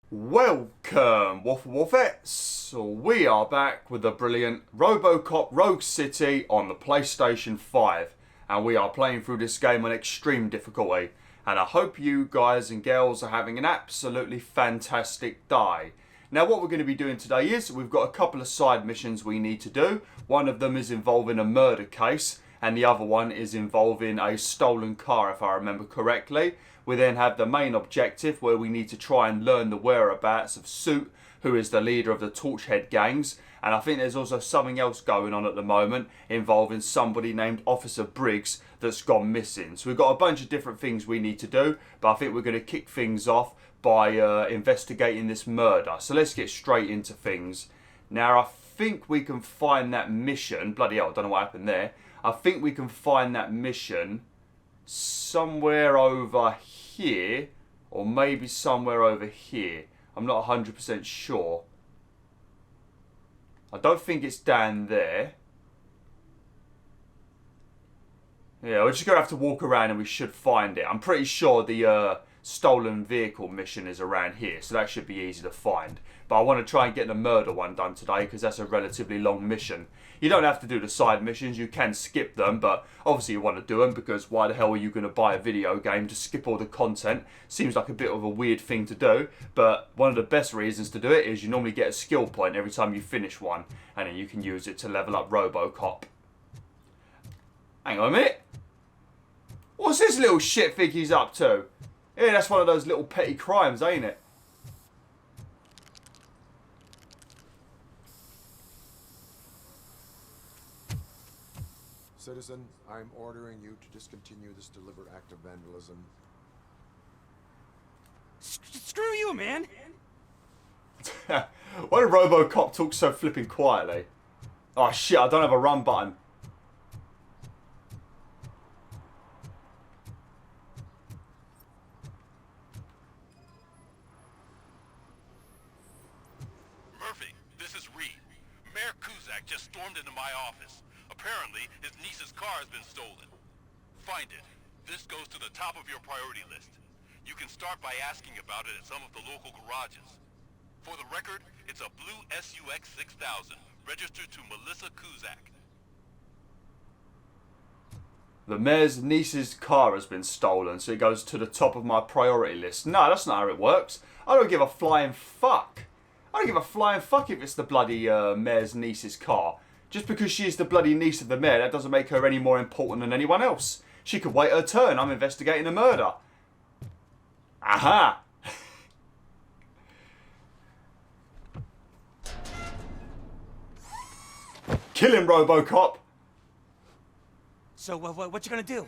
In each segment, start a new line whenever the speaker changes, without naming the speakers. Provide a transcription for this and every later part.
Welcome, WolfTheWolfettes! We are back with the brilliant RoboCop Rogue City on the PlayStation 5, and we are playing through this game on extreme difficulty, and I hope you guys and girls are having an absolutely fantastic day. Now what we're going to be doing today is, we've got a couple of side missions we need to do. One of them is involving a murder case, and the other one is involving a stolen car, if I remember correctly. We then have the main objective where we need to try and learn the whereabouts of Suit, who is the leader of the Torchhead gangs. And I think there's also something else going on at the moment involving somebody named Officer Briggs that's gone missing. So we've got a bunch of different things we need to do, but I think we're going to kick things off by investigating this murder. So let's get straight into things. Now I think we can find that mission. Bloody hell, I don't know what happened there. I think we can find that mission somewhere over here, or maybe somewhere over here. I'm not 100% sure. I don't think it's down there. Yeah, we're just going to have to walk around and we should find it. I'm pretty sure the stolen vehicle mission is around here, so that should be easy to find. But I want to try and get the murder one done today because that's a relatively long mission. You don't have to do the side missions, you can skip them, but obviously you want to do them because why the hell are you going to buy a video game to skip all the content? Seems like a bit of a weird thing to do, but one of the best reasons to do it is you normally get a skill point every time you finish one, and then you can use it to level up RoboCop. Hang on a minute. What's this little shit think he's up to? Yeah, that's one of those little petty crimes, ain't it?
Citizen, I'm ordering you to discontinue this deliberate act of vandalism.
Screw you, man!
Why did RoboCop talk so flipping quietly? Oh shit, I don't have a run button.
Just stormed into my office. Apparently, his niece's car has been stolen. Find it. This goes to the top of your priority list. You can start by asking about it at some of the local garages. For the record, it's a blue SUX 6000, registered to Melissa Kuzak.
The mayor's niece's car has been stolen, so it goes to the top of my priority list. No, that's not how it works. I don't give a flying fuck. I don't give a flying fuck if it's the bloody mayor's niece's car. Just because she's the bloody niece of the mayor, that doesn't make her any more important than anyone else. She could wait her turn. I'm investigating a murder. Aha! Kill him, RoboCop!
So, what you gonna do?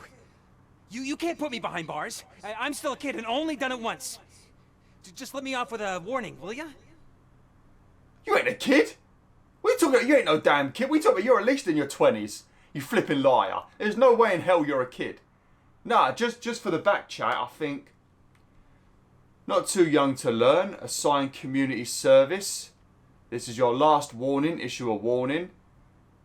You can't put me behind bars. I'm still a kid and only done it once. Just let me off with a warning, will ya?
You ain't a kid. What are you talking about? You ain't no damn kid. We talking about you're at least in your 20s. You flipping liar. There's no way in hell you're a kid. Nah, just for the back chat, I think. Not too young to learn. Assign community service. This is your last warning. Issue a warning.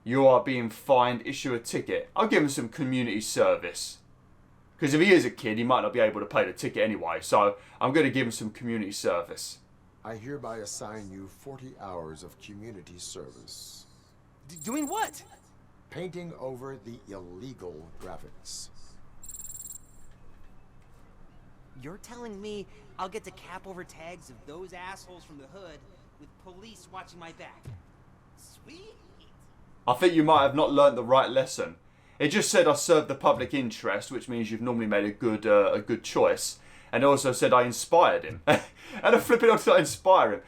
You are being fined. Issue a ticket. I'll give him some community service. Because if he is a kid, he might not be able to pay the ticket anyway. So I'm going to give him some community service.
I hereby assign you 40 hours of community service.
Doing what?
Painting over the illegal graphics.
You're telling me I'll get to cap over tags of those assholes from the hood with police watching my back? Sweet.
I think you might have not learnt the right lesson. It just said I served the public interest, which means you've normally made a good choice. And also said I inspired him. And I flip it on to inspire him.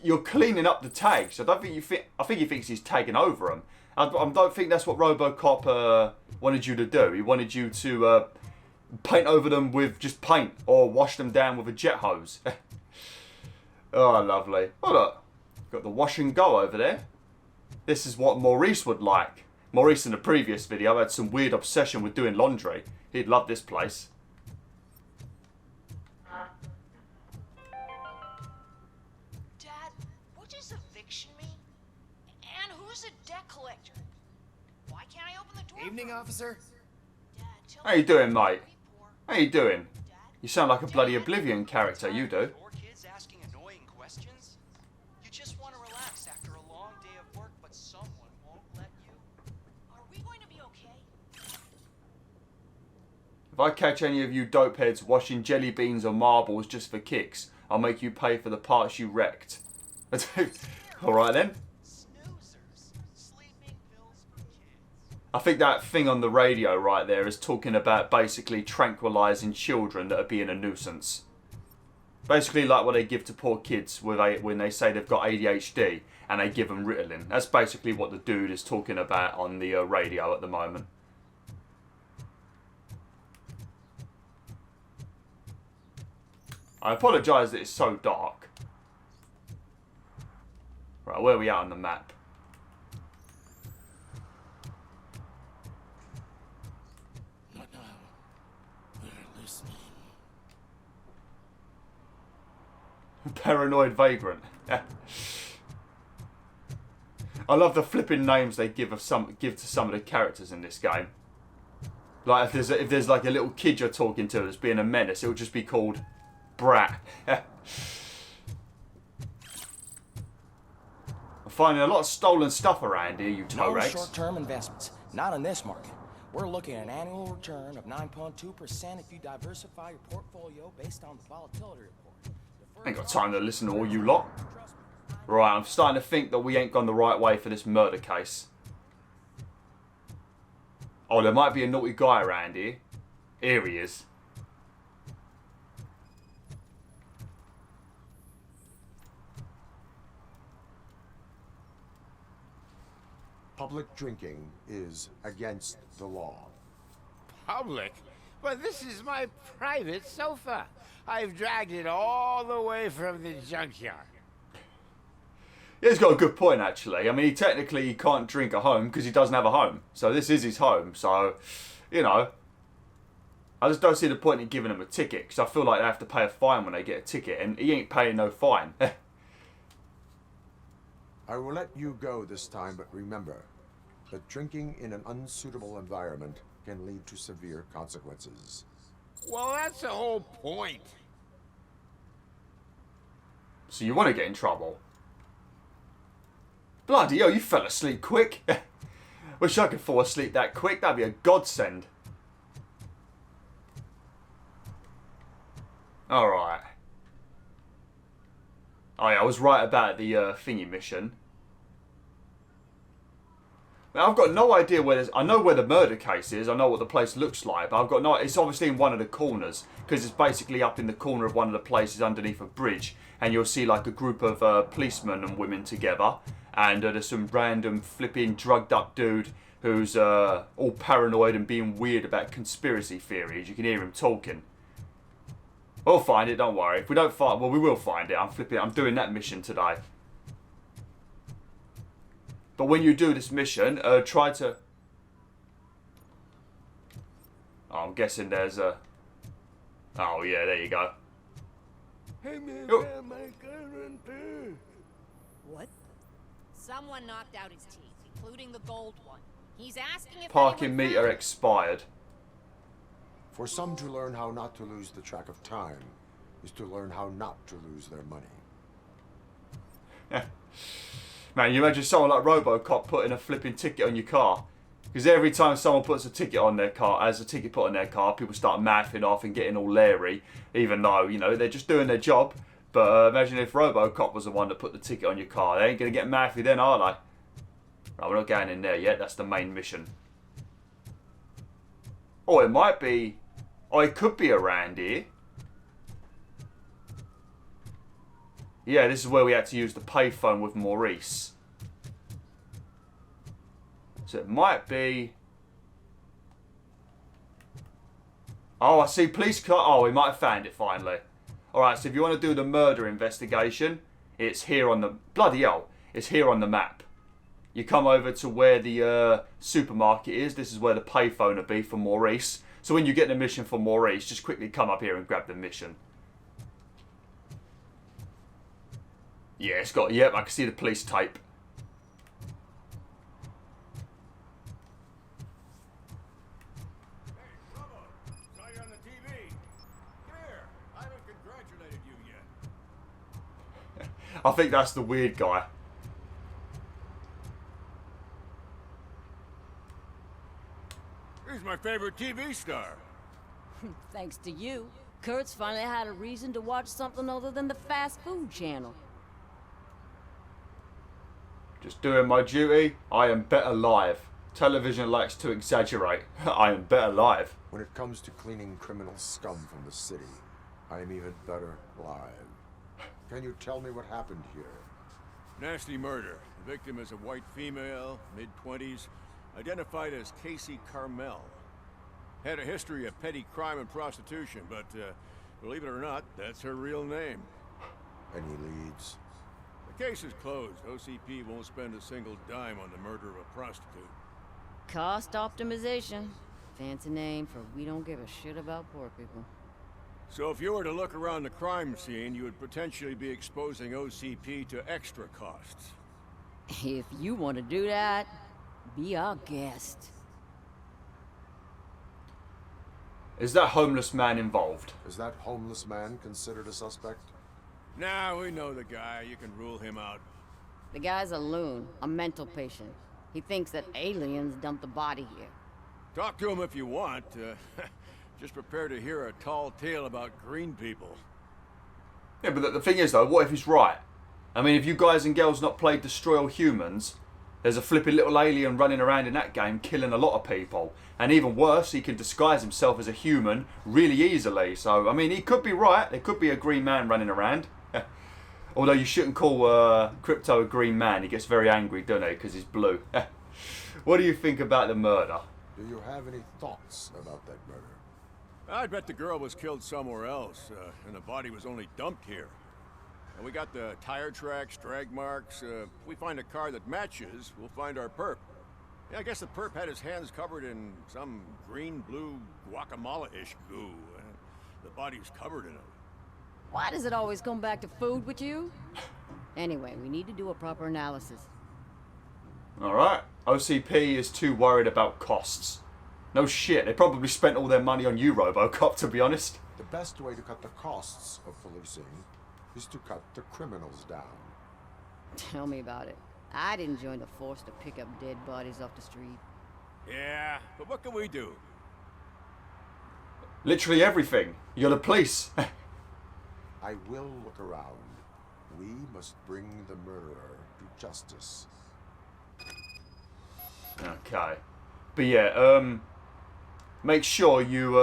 You're cleaning up the tags. I don't think you think. I think he thinks he's taken over them. I don't think that's what RoboCop wanted you to do. He wanted you to paint over them with just paint, or wash them down with a jet hose. Oh, lovely. Oh look, got the wash and go over there. This is what Maurice would like. Maurice in the previous video had some weird obsession with doing laundry. He'd love this place.
Evening, officer.
How you doing, mate? How you doing? You sound like a bloody Oblivion character, you do.
questions? You just want to relax after a long day of work, but someone won't let you? Are we going to be okay?
If I catch any of you dopeheads washing jelly beans or marbles just for kicks, I'll make you pay for the parts you wrecked. Alright then.
Snoozers. Sleeping pills for kids.
I think that thing on the radio right there is talking about basically tranquilizing children that are being a nuisance. Basically like what they give to poor kids when they say they've got ADHD and they give them Ritalin. That's basically what the dude is talking about on the radio at the moment. I apologise that it's so dark. Right, where are we at on the map?
Not now. They're listening.
Paranoid vagrant. I love the flipping names they give to some of the characters in this game. Like if there's like a little kid you're talking to that's being a menace, it'll just be called Brat. I'm finding a lot of stolen stuff around here, you
No
toe-rags.
short-term investments. Not in this market. We're looking at an annual return of 9.2% if you diversify your portfolio based on the volatility report.
Ain't got time to listen to all you lot. Right, I'm starting to think that we ain't gone the right way for this murder case. Oh, there might be a naughty guy around here. Here he is.
Public drinking is against the law.
Public? But this is my private sofa. I've dragged it all the way from the junkyard.
Yeah, he's got a good point, actually. I mean, he can't drink at home because he doesn't have a home. So this is his home. So, you know, I just don't see the point in giving him a ticket because I feel like they have to pay a fine when they get a ticket, and he ain't paying no fine.
I will let you go this time, but remember that drinking in an unsuitable environment can lead to severe consequences.
Well, that's the whole point.
So you want to get in trouble? Bloody hell, you fell asleep quick. Wish I could fall asleep that quick. That'd be a godsend. Alright. Oh yeah, I was right about the thingy mission. Now, I've got no idea where there's... I know where the murder case is. I know what the place looks like. But I've got no... It's obviously in one of the corners. Because it's basically up in the corner of one of the places underneath a bridge. And you'll see like a group of policemen and women together. And there's some random flipping drugged up dude who's all paranoid and being weird about conspiracy theories. You can hear him talking. We'll find it, don't worry. If we don't find... Well, we will find it. I'm doing that mission today. But when you do this mission, try to... Oh, I'm guessing there's a... Oh, yeah, there you go. Oh.
What? Someone knocked out his teeth, including the gold one. He's asking if
Parking
anyone
meter
found it.
expired.
For some to learn how not to lose the track of time is to learn how not to lose their money.
Man, you imagine someone like RoboCop putting a flipping ticket on your car. Because every time someone puts a ticket on their car, as a ticket put on their car, people start mouthing off and getting all leery. Even though, you know, they're just doing their job. But imagine if RoboCop was the one that put the ticket on your car. They ain't going to get mouthy then, are they? Right, we're not going in there yet. That's the main mission. Oh, it might be... Oh, it could be around here. Yeah, this is where we had to use the payphone with Maurice. So it might be... Oh, I see police car. Oh, we might have found it finally. Alright, so if you want to do the murder investigation, it's here on the... Bloody hell. It's here on the map. You come over to where the supermarket is. This is where the payphone will be for Maurice. So when you get the mission for Maurice, just quickly come up here and grab the mission. Yeah, it's got... Yep, I can see the police tape. I think that's the weird guy.
He's my favorite TV star.
Thanks to you, Kurt's finally had a reason to watch something other than the fast food channel.
Just doing my duty. I am better live. Television likes to exaggerate. I am better live.
When it comes to cleaning criminal scum from the city, I am even better live. Can you tell me what happened here?
Nasty murder. The victim is a white female, mid-20s, identified as Casey Carmal. Had a history of petty crime and prostitution, but believe it or not, that's her real name.
Any leads?
The case is closed. OCP won't spend a single dime on the murder of a prostitute.
Cost optimization. Fancy name for we don't give a shit about poor people.
So if you were to look around the crime scene, you would potentially be exposing OCP to extra costs.
If you want to do that, be our guest.
Is that homeless man involved?
Is that homeless man considered a suspect?
Nah, we know the guy. You can rule him out.
The guy's a loon, a mental patient. He thinks that aliens dumped the body here.
Talk to him if you want. Just prepare to hear a tall tale about green people.
Yeah, but the thing is though, what if he's right? I mean, if you guys and girls not played Destroy All Humans, there's a flipping little alien running around in that game killing a lot of people. And even worse, he can disguise himself as a human really easily. So, I mean, he could be right. There could be a green man running around. Although you shouldn't call Crypto a green man. He gets very angry, doesn't he? Because he's blue. What do you think about the murder?
Do you have any thoughts about that murder?
I bet the girl was killed somewhere else, and the body was only dumped here. And we got the tire tracks, drag marks. If we find a car that matches, we'll find our perp. Yeah, I guess the perp had his hands covered in some green-blue guacamole-ish goo. The body's covered in it.
Why does it always come back to food with you? Anyway, we need to do a proper analysis.
Alright. OCP is too worried about costs. No shit, they probably spent all their money on you, RoboCop, to be honest.
The best way to cut the costs of policing is to cut the criminals down.
Tell me about it. I didn't join the force to pick up dead bodies off the street.
Yeah, but what can we do?
Literally everything. You're the police.
I will look around. We must bring the murderer to justice.
Okay. But yeah, make sure you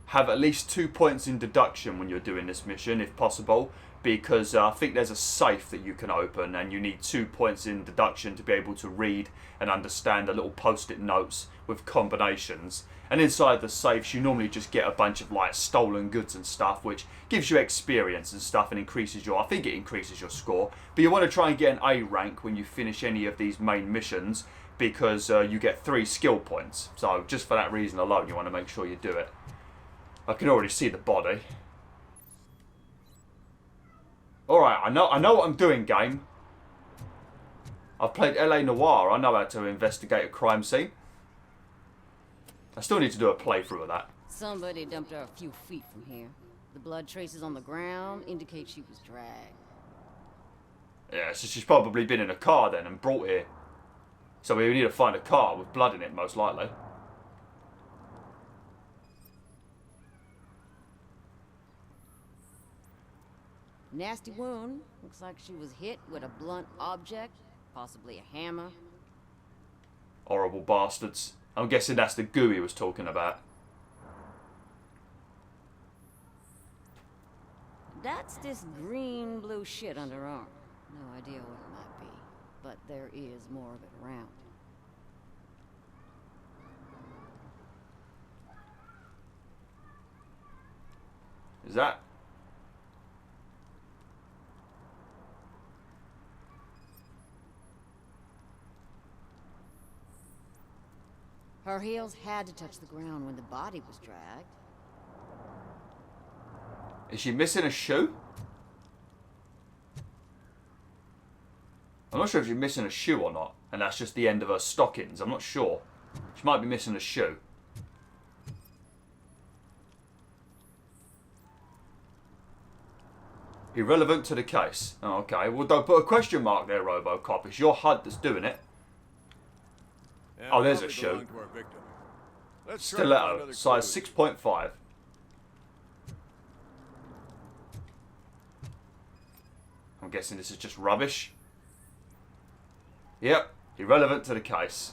have at least 2 points in deduction when you're doing this mission, if possible, because I think there's a safe that you can open, and you need 2 points in deduction to be able to read and understand the little post-it notes with combinations. And inside the safes, you normally just get a bunch of like stolen goods and stuff, which gives you experience and stuff and increases your, I think it increases your score. But you want to try and get an A rank when you finish any of these main missions, because you get 3 skill points. So just for that reason alone, you want to make sure you do it. I can already see the body. Alright, I know what I'm doing, game. I've played LA Noire. I know how to investigate a crime scene. I still need to do a playthrough of that.
Somebody dumped her a few feet from here. The blood traces on the ground indicate she was dragged.
Yeah, so she's probably been in a car then and brought here. So we need to find a car with blood in it, most likely.
Nasty wound. Looks like she was hit with a blunt object, possibly a hammer.
Horrible bastards. I'm guessing that's the goo he was talking about.
That's this green-blue shit under her arm. No idea what it might be, but there is more of it around.
Is that?
Her heels had to touch the ground when the body was dragged.
Is she missing a shoe? I'm not sure if she's missing a shoe or not, and that's just the end of her stockings. I'm not sure. She might be missing a shoe. Irrelevant to the case. Oh, okay, well don't put a question mark there, RoboCop. It's your HUD that's doing it.
Yeah,
Oh, there's a
probably
shoe.
belonged to our victim. Let's try to find
Stiletto,
other
size
clues.
6.5. I'm guessing this is just rubbish. Yep, irrelevant to the case.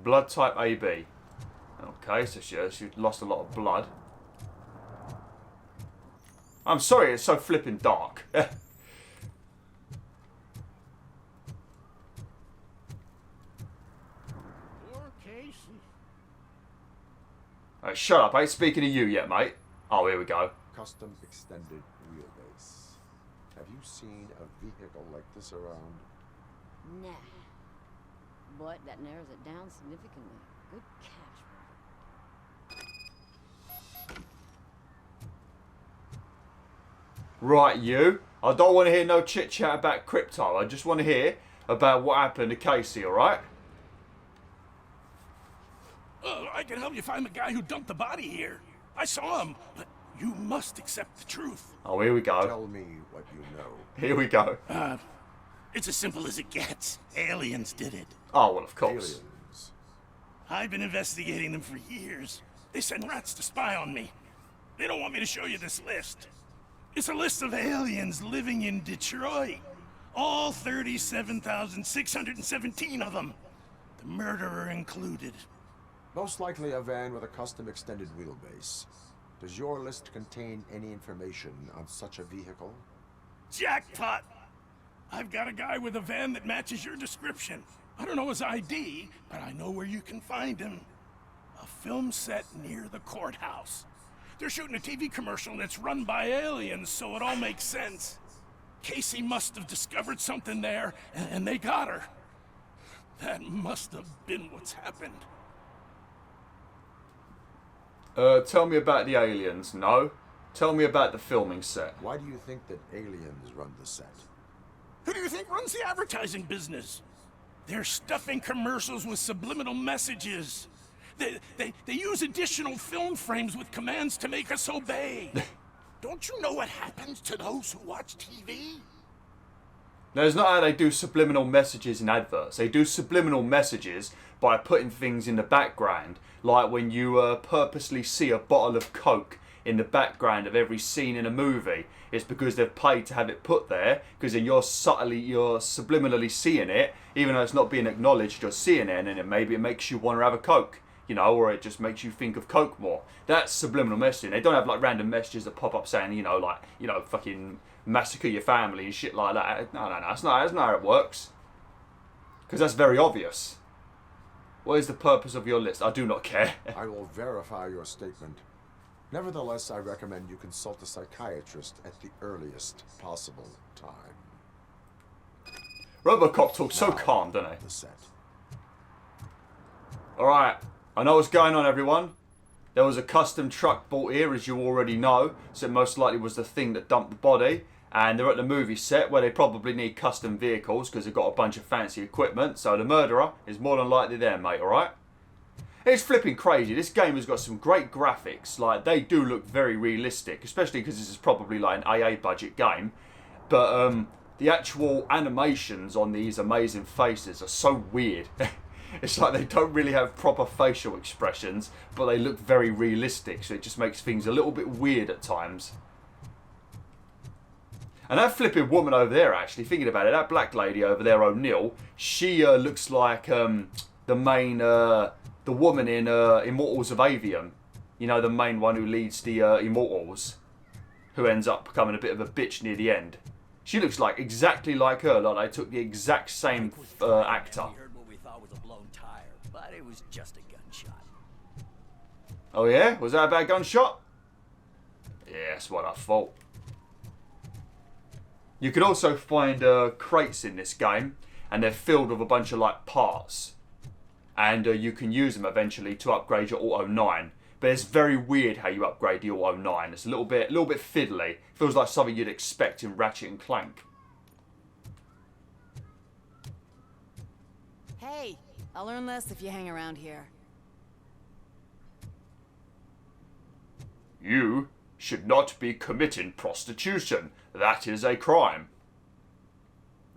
Blood type AB. Okay, so she lost a lot of blood. I'm sorry, it's so flipping dark.
Poor Casey.
Right, shut up, I ain't speaking to you yet, mate. Oh, here we go.
Custom extended wheelbase. Have you seen a vehicle like this around?
Nah. But that narrows it down significantly. Good catch,
Right, you. I don't want to hear no chit-chat about crypto. I just want to hear about what happened to Casey, alright?
I can help you find the guy who dumped the body here. I saw him, but you must accept the truth.
Oh, here we go.
Tell me what you know.
Here we go.
It's as simple as it gets. Aliens did it.
Oh, well, of course.
Aliens.
I've been investigating them for years. They send rats to spy on me. They don't want me to show you this list. It's a list of aliens living in Detroit. All 37,617 of them. The murderer included.
Most likely a van with a custom extended wheelbase. Does your list contain any information on such a vehicle?
Jackpot! I've got a guy with a van that matches your description. I don't know his ID, but I know where you can find him. A film set near the courthouse. They're shooting a TV commercial and it's run by aliens, so it all makes sense. Casey must have discovered something there, and they got her. That must have been what's happened.
Tell me about the aliens. No. Tell me about the filming set.
Why do you think that aliens run the set?
Who do you think runs the advertising business? They're stuffing commercials with subliminal messages. They use additional film frames with commands to make us obey. Don't you know what happens to those who watch TV?
No, it's not how they do subliminal messages in adverts. They do subliminal messages by putting things in the background. Like when you purposely see a bottle of Coke in the background of every scene in a movie. It's because they've paid to have it put there, because then you're subliminally seeing it, even though it's not being acknowledged, you're seeing it, and then maybe it makes you want to have a Coke, you know, or it just makes you think of Coke more. That's subliminal messaging. They don't have like random messages that pop up saying, you know, like, you know, fucking massacre your family and shit like that. No, that's not how it works. Because that's very obvious. What is the purpose of your list? I do not care.
I will verify your statement. Nevertheless, I recommend you consult a psychiatrist at the earliest possible time.
RoboCop talks so calm, doesn't he?
The set.
Alright, I know what's going on, everyone. There was a custom truck bought here, as you already know, so it most likely was the thing that dumped the body. And they're at the movie set where they probably need custom vehicles because they've got a bunch of fancy equipment. So the murderer is more than likely there, mate, alright? It's flipping crazy. This game has got some great graphics. Like, they do look very realistic, especially because this is probably like an AA budget game. But the actual animations on these amazing faces are so weird. It's like they don't really have proper facial expressions, but they look very realistic. So it just makes things a little bit weird at times. And that flipping woman over there, actually, thinking about it, that black lady over there, O'Neill, she looks like the main, the woman in Immortals of Avium. You know, the main one who leads the Immortals, who ends up becoming a bit of a bitch near the end. She looks like exactly like her, like they took the exact same actor.
We heard what we thought was a blown tire, but it was just a gunshot.
Oh yeah? Was that a bad gunshot? Yeah, that's what I thought. You can also find crates in this game, and they're filled with a bunch of like parts, and you can use them eventually to upgrade your Auto 9. But it's very weird how you upgrade the Auto 9. It's a little bit fiddly. Feels like something you'd expect in Ratchet and Clank.
Hey, I'll learn less if you hang around here.
You should not be committing prostitution. That is a crime.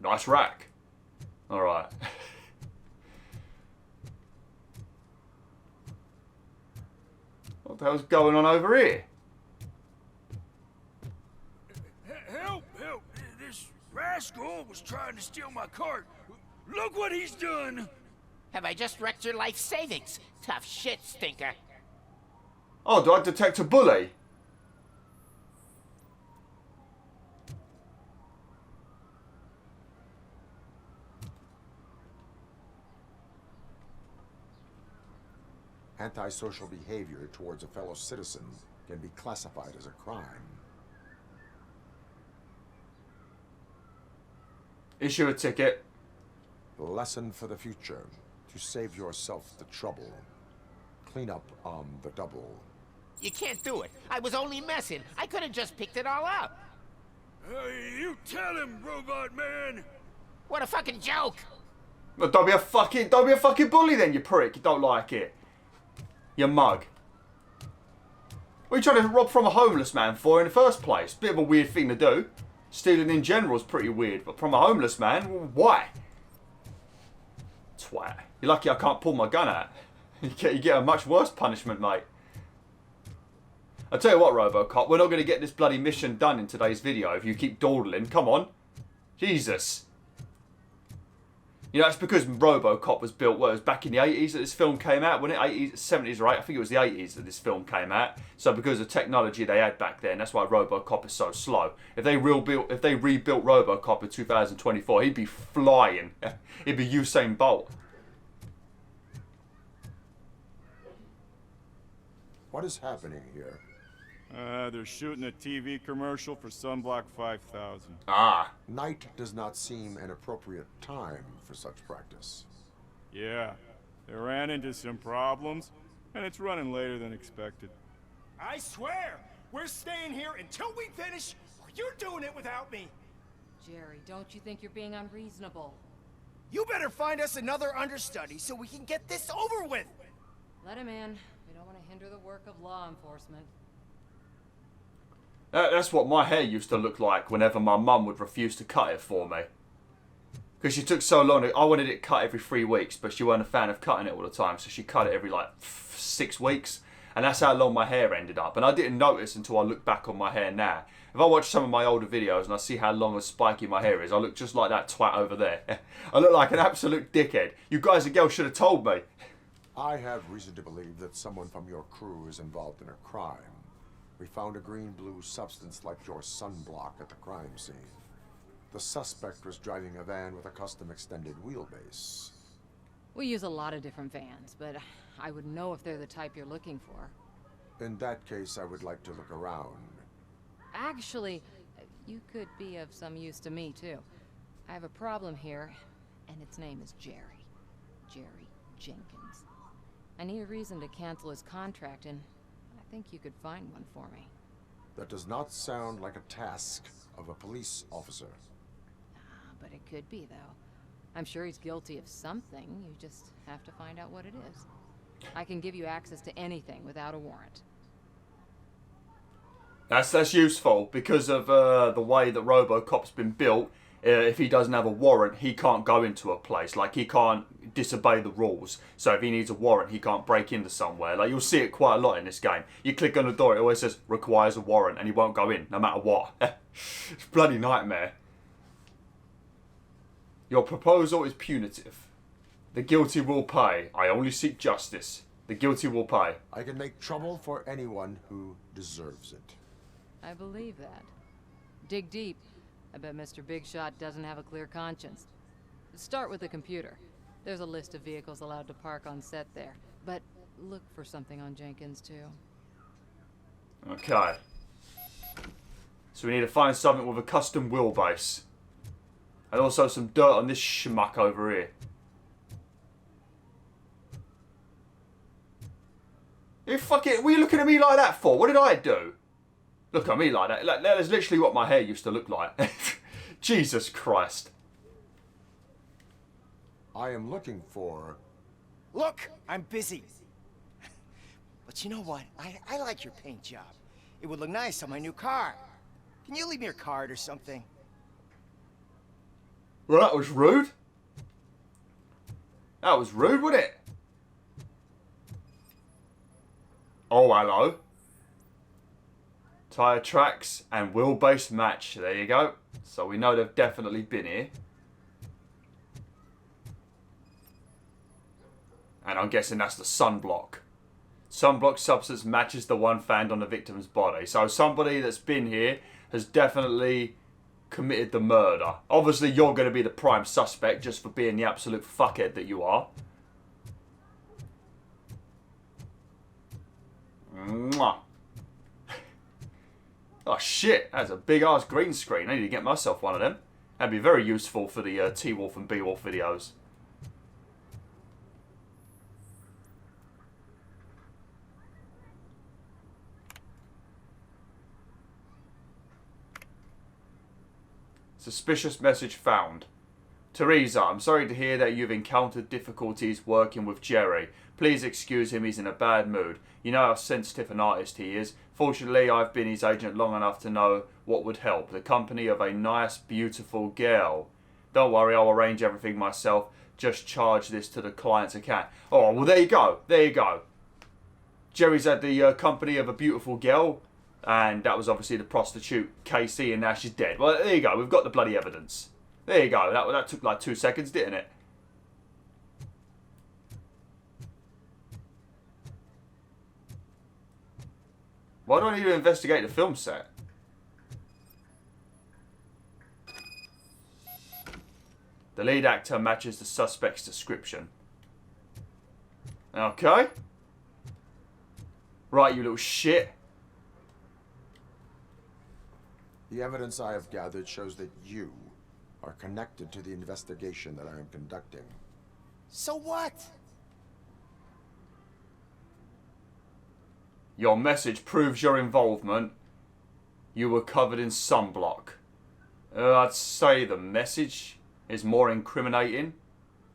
Nice rack. Alright. What the hell's going on over here?
Help! Help! This rascal was trying to steal my cart. Look what he's done!
Have I just wrecked your life savings? Tough shit, stinker.
Oh, do I detect a bully?
Antisocial behavior towards a fellow citizen can be classified as a crime.
Issue a ticket.
Lesson for the future. To save yourself the trouble. Clean up on the double.
You can't do it. I was only messing. I could have just picked it all up.
You tell him, Robot Man!
What a fucking joke!
Well, don't be a fucking bully then, you prick. You don't like it. You mug. What are you trying to rob from a homeless man for in the first place? Bit of a weird thing to do. Stealing in general is pretty weird, but from a homeless man, well, why? Twat. You're lucky I can't pull my gun out. You get a much worse punishment, mate. I'll tell you what, RoboCop, we're not going to get this bloody mission done in today's video if you keep dawdling. Come on. Jesus. You know, it's because RoboCop was built, well, it was back in the 80s that this film came out, wasn't it? 80s, 70s, right? I think it was the 80s that this film came out. So because of technology they had back then, that's why RoboCop is so slow. If they rebuilt RoboCop in 2024, he'd be flying. He'd be Usain Bolt.
What is happening here?
They're shooting a TV commercial for Sunblock 5000.
Ah.
Night does not seem an appropriate time for such practice.
Yeah, they ran into some problems, and it's running later than expected.
I swear, we're staying here until we finish, or you're doing it without me.
Jerry, don't you think you're being unreasonable?
You better find us another understudy so we can get this over with.
Let him in. We don't want to hinder the work of law enforcement.
That's what my hair used to look like whenever my mum would refuse to cut it for me. Because she took so long. I wanted it cut every 3 weeks, but she wasn't a fan of cutting it all the time, so she cut it every, like, 6 weeks. And that's how long my hair ended up. And I didn't notice until I look back on my hair now. If I watch some of my older videos and I see how long and spiky my hair is, I look just like that twat over there. I look like an absolute dickhead. You guys and girls should have told me.
I have reason to believe that someone from your crew is involved in a crime. We found a green-blue substance like your sunblock at the crime scene. The suspect was driving a van with a custom extended wheelbase.
We use a lot of different vans, but I wouldn't know if they're the type you're looking for.
In that case, I would like to look around.
Actually, you could be of some use to me, too. I have a problem here, and its name is Jerry. Jerry Jenkins. I need a reason to cancel his contract, and I think you could find one for me.
That does not sound like a task of a police officer.
But it could be, though. I'm sure he's guilty of something. You just have to find out what it is. I can give you access to anything without a warrant.
That's useful because of the way that RoboCop's been built. If he doesn't have a warrant, he can't go into a place. Like, he can't disobey the rules. So if he needs a warrant, he can't break into somewhere. Like, you'll see it quite a lot in this game. You click on the door, it always says, requires a warrant, and he won't go in, no matter what. It's a bloody nightmare. Your proposal is punitive. The guilty will pay. I only seek justice. The guilty will pay.
I can make trouble for anyone who deserves it.
I believe that. Dig deep. I bet Mr. Big Shot doesn't have a clear conscience. Start with the computer. There's a list of vehicles allowed to park on set there. But look for something on Jenkins, too.
Okay. So we need to find something with a custom wheelbase. And also some dirt on this schmuck over here. You fucking... What are you looking at me like that for? What did I do? Look at me like that. Like, that is literally what my hair used to look like. Jesus Christ.
I am looking for...
Look, I'm busy. But you know what? I like your paint job.
It would look nice on my new car. Can you leave me your card or something?
Well, that was rude. That was rude, wasn't it? Oh, hello. Tyre tracks and wheelbase match. There you go. So we know they've definitely been here. And I'm guessing that's the sunblock. Sunblock substance matches the one found on the victim's body. So somebody that's been here has definitely committed the murder. Obviously, you're going to be the prime suspect just for being the absolute fuckhead that you are. Mwah. Oh shit, that's a big ass green screen. I need to get myself one of them. That'd be very useful for the T-Wolf and B-Wolf videos. Suspicious message found. Teresa, I'm sorry to hear that you've encountered difficulties working with Jerry. Please excuse him, he's in a bad mood. You know how sensitive an artist he is. Fortunately, I've been his agent long enough to know what would help. The company of a nice, beautiful girl. Don't worry, I'll arrange everything myself. Just charge this to the client's account. Oh, well, there you go. There you go. Jerry's at the company of a beautiful girl. And that was obviously the prostitute, Casey, and now she's dead. Well, there you go. We've got the bloody evidence. There you go. That took like 2 seconds, didn't it? Why do I need to investigate the film set? The lead actor matches the suspect's description. Okay. Right, you little shit.
The evidence I have gathered shows that you are connected to the investigation that I am conducting.
So what?
Your message proves your involvement. You were covered in sunblock. I'd say the message is more incriminating.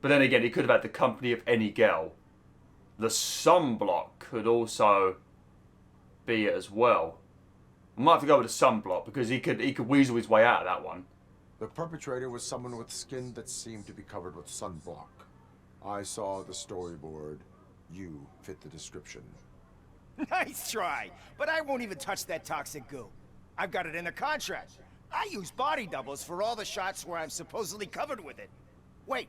But then again, he could have had the company of any girl. The sunblock could also be it as well. I might have to go with the sunblock because he could weasel his way out of that one.
The perpetrator was someone with skin that seemed to be covered with sunblock. I saw the storyboard. You fit the description.
Nice try, but I won't even touch that toxic goo. I've got it in the contract. I use body doubles for all the shots where I'm supposedly covered with it. Wait,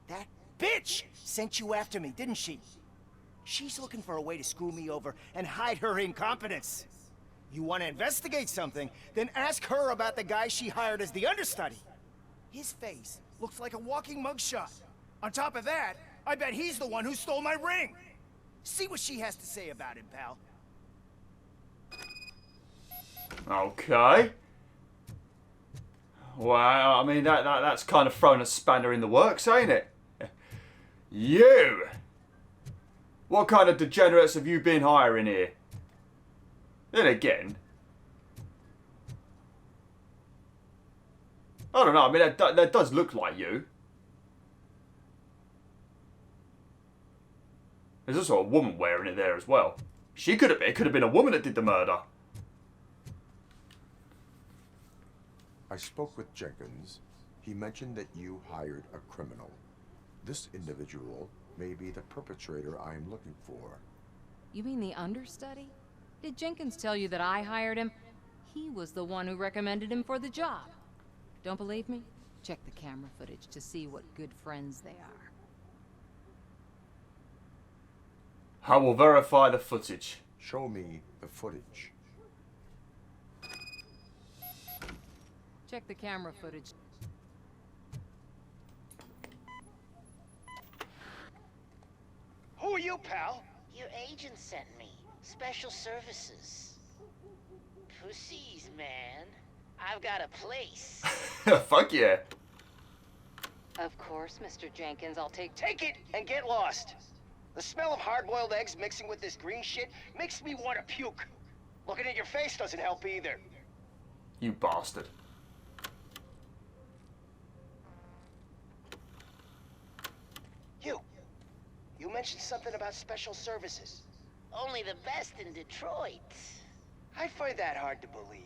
that bitch sent you after me, didn't she? She's looking for a way to screw me over and hide her incompetence. You want to investigate something, then ask her about the guy she hired as the understudy. His face looks like a walking mugshot. On top of that, I bet he's the one who stole my ring. See what she has to say about him, pal.
Okay. Well, I mean, that's kind of thrown a spanner in the works, ain't it? You! What kind of degenerates have you been hiring here? Then again, I don't know. I mean, that does look like you. There's also a woman wearing it there as well. It could have been a woman that did the murder.
I spoke with Jenkins. He mentioned that you hired a criminal. This individual may be the perpetrator I am looking for.
You mean the understudy? Did Jenkins tell you that I hired him? He was the one who recommended him for the job. Don't believe me? Check the camera footage to see what good friends they are.
I will verify the footage.
Show me the footage.
Check the camera footage.
Who are you, pal? Your agent sent me. Special services. Pussies, man. I've got a place.
Fuck yeah.
Of course, Mr. Jenkins, I'll take
it and get lost. The smell of hard-boiled eggs mixing with this green shit makes me want to puke. Looking at your face doesn't help either.
You bastard.
You mentioned something about special services. Only the best in Detroit. I find that hard to believe.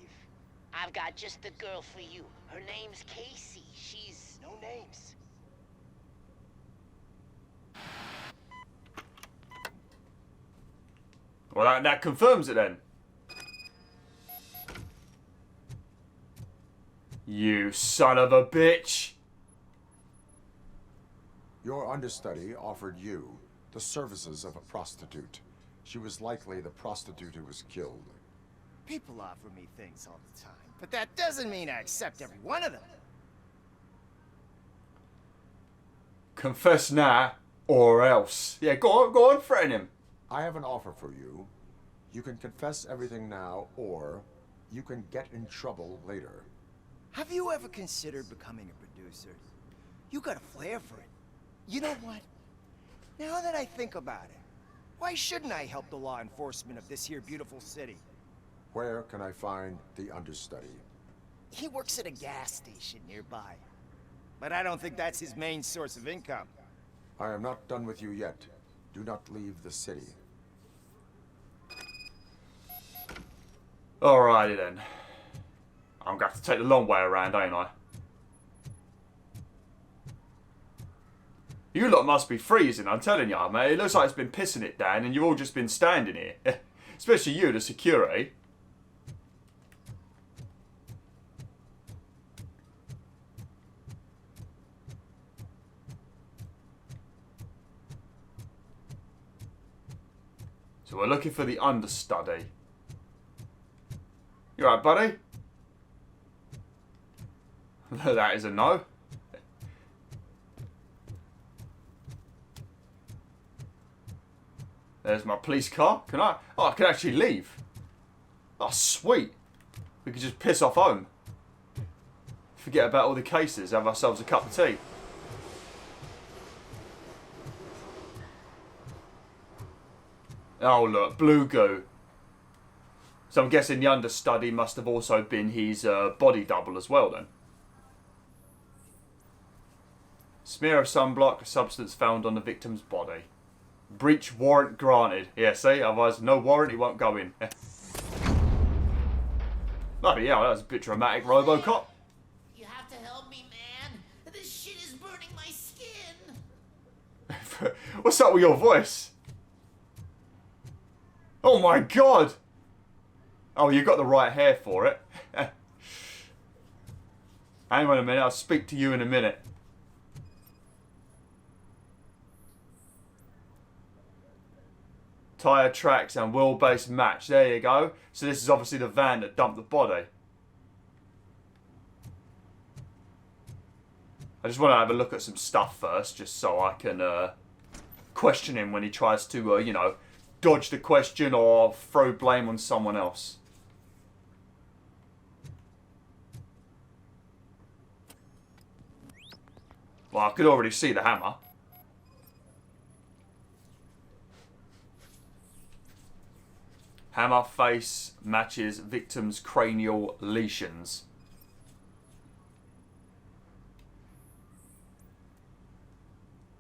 I've got just the girl for you. Her name's Casey. She's... no names.
Well, that confirms it then. You son of a bitch.
Your understudy offered you the services of a prostitute. She was likely the prostitute who was killed.
People offer me things all the time, but that doesn't mean I accept every one of them.
Confess now, or else. Yeah, go on, threaten him.
I have an offer for you. You can confess everything now, or you can get in trouble later.
Have you ever considered becoming a producer? You got a flair for it. You know what? Now that I think about it, why shouldn't I help the law enforcement of this here beautiful city?
Where can I find the understudy?
He works at a gas station nearby. But I don't think that's his main source of income.
I am not done with you yet. Do not leave the city.
Alrighty then. I'm going to have to take the long way around, ain't I? You lot must be freezing, I'm telling you, mate. It looks like it's been pissing it down and you've all just been standing here. Especially you, the security. So we're looking for the understudy. You alright, buddy? That is a no. There's my police car. Can I? Oh, I can actually leave. Oh, sweet. We could just piss off home. Forget about all the cases. Have ourselves a cup of tea. Oh, look. Blue goo. So I'm guessing the understudy must have also been his body double as well, then. Smear of sunblock, a substance found on the victim's body. Breach warrant granted. Yeah, see? Otherwise, no warrant, he won't go in. Bloody hell, that was a bit dramatic, RoboCop.
You have to help me, man. This shit is burning my skin.
What's up with your voice? Oh my god! Oh, you got the right hair for it. Hang on a minute, I'll speak to you in a minute. Tyre tracks and wheelbase match. There you go. So this is obviously the van that dumped the body. I just want to have a look at some stuff first, just so I can question him when he tries to, you know, dodge the question or throw blame on someone else. Well, I could already see the hammer. Hammer face matches victim's cranial lesions.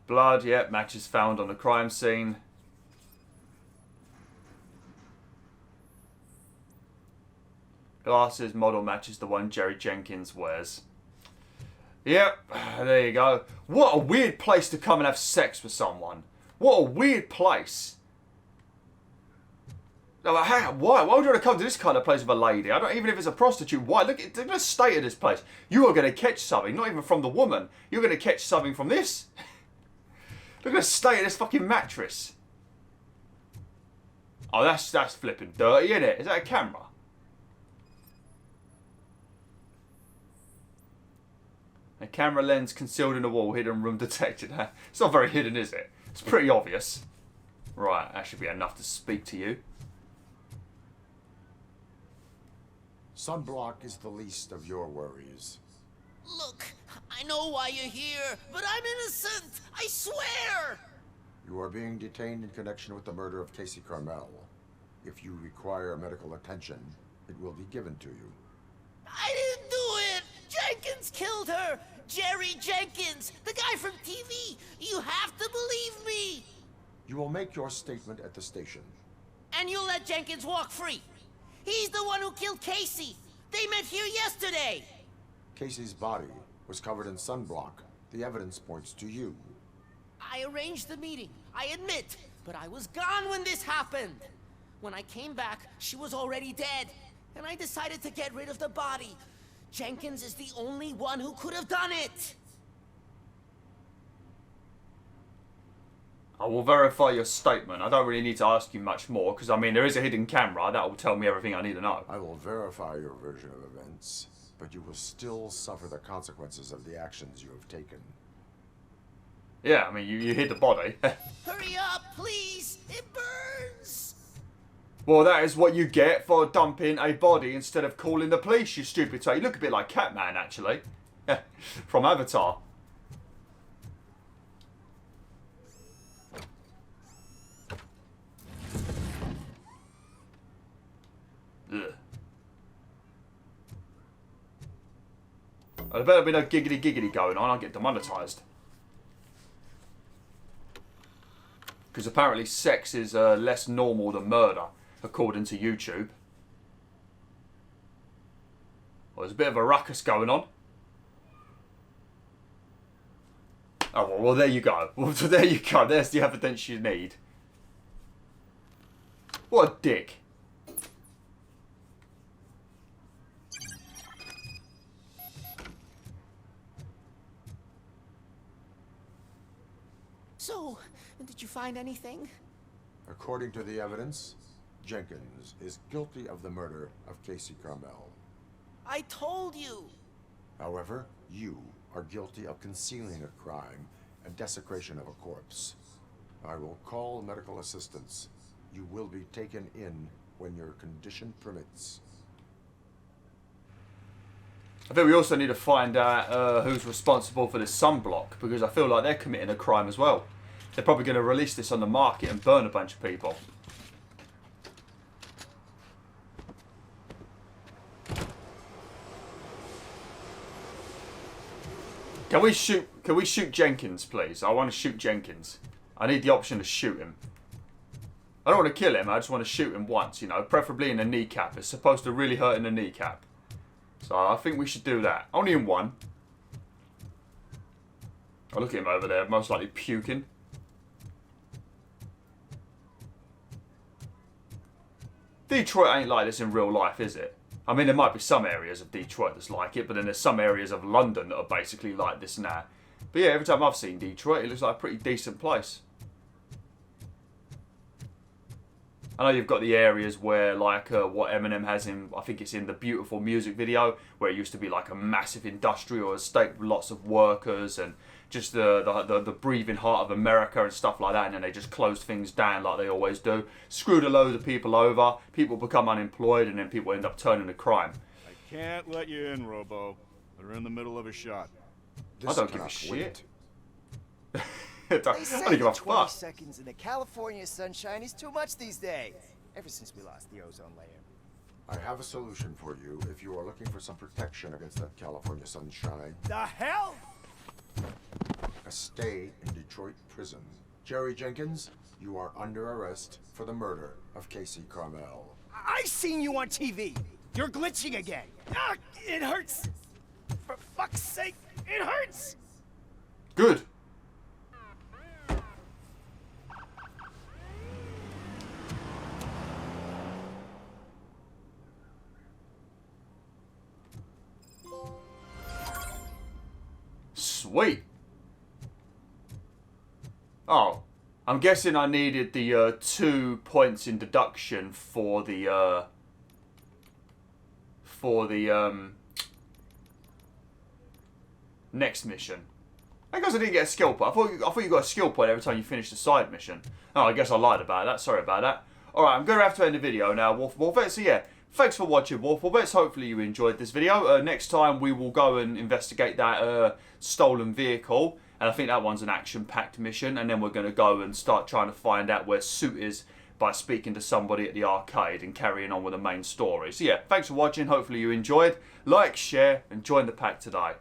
Blood, yep, matches found on the crime scene. Glasses model matches the one Jerry Jenkins wears. Yep, there you go. What a weird place to come and have sex with someone. What a weird place. Why would you want to come to this kind of place with a lady? I don't even if it's a prostitute. Why? Look at the state of this place. You are going to catch something, not even from the woman. You're going to catch something from this. Look at the state of this fucking mattress. Oh, that's flipping dirty, isn't it? Is that a camera? A camera lens concealed in the wall. Hidden room detected. It's not very hidden, is it? It's pretty obvious. Right, that should be enough to speak to you.
Sunblock is the least of your worries.
Look, I know why you're here, but I'm innocent. I swear.
You are being detained in connection with the murder of Casey Carmal. If you require medical attention, it will be given to you.
I didn't do it. Jenkins killed her. Jerry Jenkins, the guy from TV. You have to believe me.
You will make your statement at the station.
And you'll let Jenkins walk free.
He's the one who killed Casey. They met here yesterday.
Casey's body was covered in sunblock. The evidence points to you.
I arranged the meeting, I admit, but I was gone when this happened. When I came back, she was already dead, and I decided to get rid of the body. Jenkins is the only one who could have done it.
I will verify your statement. I don't really need to ask you much more, because, I mean, there is a hidden camera. That will tell me everything I need to know.
I will verify your version of events, but you will still suffer the consequences of the actions you have taken.
Yeah, I mean, you hid the body.
Hurry up, please! It burns!
Well, that is what you get for dumping a body instead of calling the police, you stupid toe. You look a bit like Catman, actually. From Avatar. Ugh. There better be no giggity giggity going on. I'll get demonetised. Because apparently sex is less normal than murder, according to YouTube. Well, there's a bit of a ruckus going on. Oh, well, there you go. Well, there you go. There's the evidence you need. What a dick.
So, did you find anything?
According to the evidence, Jenkins is guilty of the murder of Casey Carmal.
I told you.
However, you are guilty of concealing a crime and desecration of a corpse. I will call medical assistance. You will be taken in when your condition permits.
I think we also need to find out who's responsible for this sunblock, because I feel like they're committing a crime as well. They're probably going to release this on the market and burn a bunch of people. Can we shoot Jenkins, please? I want to shoot Jenkins. I need the option to shoot him. I don't want to kill him, I just want to shoot him once, you know, preferably in the kneecap. It's supposed to really hurt in the kneecap. So I think we should do that. Only in one. Oh, look at him over there, most likely puking. Detroit ain't like this in real life, is it? I mean, there might be some areas of Detroit that's like it, but then there's some areas of London that are basically like this now. But yeah, every time I've seen Detroit, it looks like a pretty decent place. I know you've got the areas where, like, what Eminem has in, I think it's in the Beautiful music video, where it used to be like a massive industrial estate with lots of workers and just the breathing heart of America and stuff like that, and then they just closed things down like they always do. Screwed a load of people over, people become unemployed, and then people end up turning to crime.
I can't let you in, Robo. They're in the middle of a shot.
I don't give a shit. I
They
don't
say
give a
that 20
fuck.
seconds in the California sunshine is too much these days. Ever since we lost the ozone layer.
I have a solution for you if you are looking for some protection against that California sunshine.
The hell?
A stay in Detroit prison. Jerry Jenkins, you are under arrest for the murder of Casey Carmal.
I seen you on TV. You're glitching again. Ah, it hurts. For fuck's sake, it hurts.
Good. Sweet. Oh, I'm guessing I needed the 2 points in deduction for the next mission. I guess I didn't get a skill point. I thought you got a skill point every time you finished the side mission. Oh, I guess I lied about that. Sorry about that. Alright, I'm going to have to end the video now, WolfTheWolf. So yeah, thanks for watching, WolfTheWolf. Hopefully you enjoyed this video. Next time we will go and investigate that stolen vehicle. And I think that one's an action-packed mission. And then we're going to go and start trying to find out where Suit is by speaking to somebody at the arcade and carrying on with the main story. So yeah, thanks for watching. Hopefully you enjoyed. Like, share, and join the pack today.